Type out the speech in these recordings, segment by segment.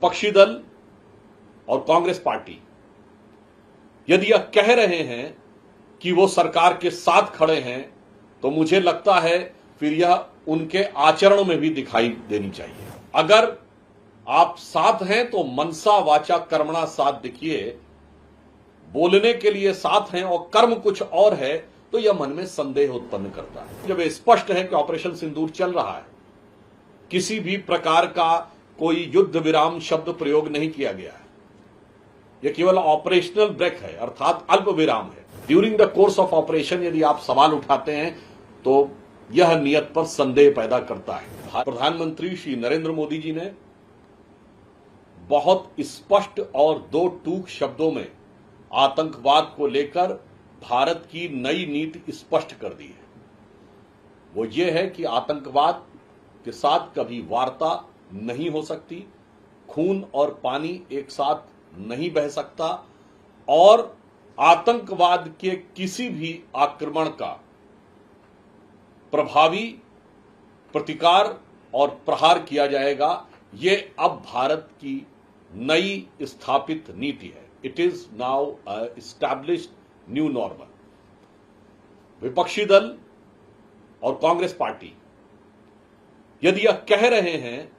विपक्षी दल और कांग्रेस पार्टी यदि यह कह रहे हैं कि वो सरकार के साथ खड़े हैं, तो मुझे लगता है फिर यह उनके आचरण में भी दिखाई देनी चाहिए। अगर आप साथ हैं तो मनसा वाचा कर्मणा साथ दिखिए, बोलने के लिए साथ हैं और कर्म कुछ और है तो यह मन में संदेह उत्पन्न करता है। जब स्पष्ट है कि ऑपरेशन सिंदूर चल रहा है, किसी भी प्रकार का कोई युद्ध विराम शब्द प्रयोग नहीं किया गया है, यह केवल ऑपरेशनल ब्रेक है, अर्थात अल्प विराम है। During the course of operation यदि आप सवाल उठाते हैं तो यह नियत पर संदेह पैदा करता है। प्रधानमंत्री श्री नरेंद्र मोदी जी ने बहुत स्पष्ट और दो टूक शब्दों में आतंकवाद को लेकर भारत की नई नीति स्पष्ट कर दी है। वो ये है कि आतंकवाद के साथ कभी वार्ता नहीं हो सकती, खून और पानी एक साथ नहीं बह सकता और आतंकवाद के किसी भी आक्रमण का प्रभावी प्रतिकार और प्रहार किया जाएगा। ये अब भारत की नई स्थापित नीति है। It is now established new normal. विपक्षी दल और कांग्रेस पार्टी यदि यह कह रहे हैं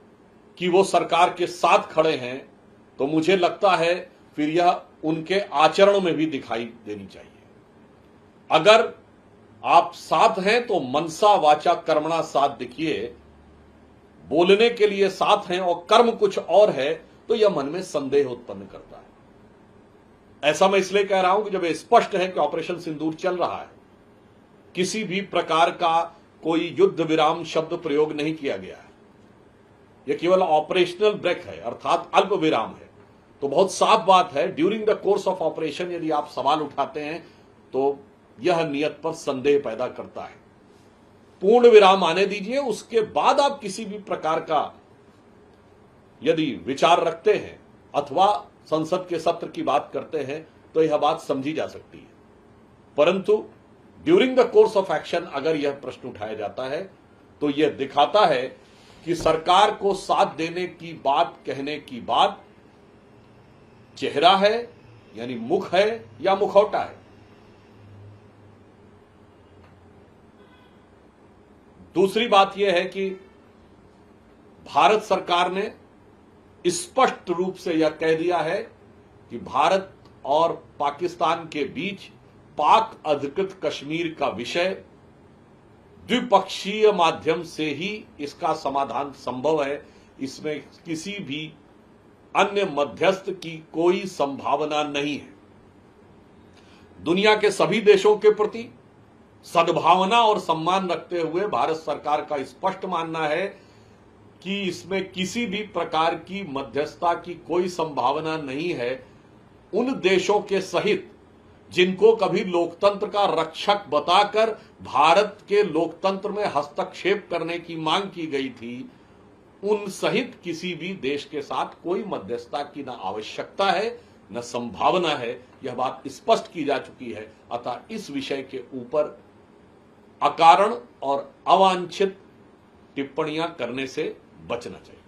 कि वो सरकार के साथ खड़े हैं, तो मुझे लगता है फिर यह उनके आचरण में भी दिखाई देनी चाहिए। अगर आप साथ हैं तो मनसा वाचा कर्मणा साथ दिखिए, बोलने के लिए साथ हैं और कर्म कुछ और है तो यह मन में संदेह उत्पन्न करता है। ऐसा मैं इसलिए कह रहा हूं कि जब स्पष्ट है कि ऑपरेशन सिंदूर चल रहा है, किसी भी प्रकार का कोई युद्ध विराम शब्द प्रयोग नहीं किया गया है, यह केवल ऑपरेशनल ब्रेक है, अर्थात अल्प विराम है, तो बहुत साफ बात है। During the course of operation यदि आप सवाल उठाते हैं तो यह नियत पर संदेह पैदा करता है। पूर्ण विराम आने दीजिए, उसके बाद आप किसी भी प्रकार का यदि विचार रखते हैं अथवा संसद के सत्र की बात करते हैं तो यह बात समझी जा सकती है। परंतु during the course of action अगर यह प्रश्न उठाया जाता है तो यह दिखाता है कि सरकार को साथ देने की बात कहने की बात चेहरा है, यानी मुख है या मुखौटा है। दूसरी बात यह है कि भारत सरकार ने स्पष्ट रूप से यह कह दिया है कि भारत और पाकिस्तान के बीच पाक अधिकृत कश्मीर का विषय द्विपक्षीय माध्यम से ही इसका समाधान संभव है। इसमें किसी भी अन्य मध्यस्थ की कोई संभावना नहीं है। दुनिया के सभी देशों के प्रति सद्भावना और सम्मान रखते हुए भारत सरकार का स्पष्ट मानना है कि इसमें किसी भी प्रकार की मध्यस्थता की कोई संभावना नहीं है। उन देशों के सहित जिनको कभी लोकतंत्र का रक्षक बताकर भारत के लोकतंत्र में हस्तक्षेप करने की मांग की गई थी, उन सहित किसी भी देश के साथ कोई मध्यस्थता की न आवश्यकता है न संभावना है। यह बात स्पष्ट की जा चुकी है। अतः इस विषय के ऊपर अकारण और अवांछित टिप्पणियां करने से बचना चाहिए।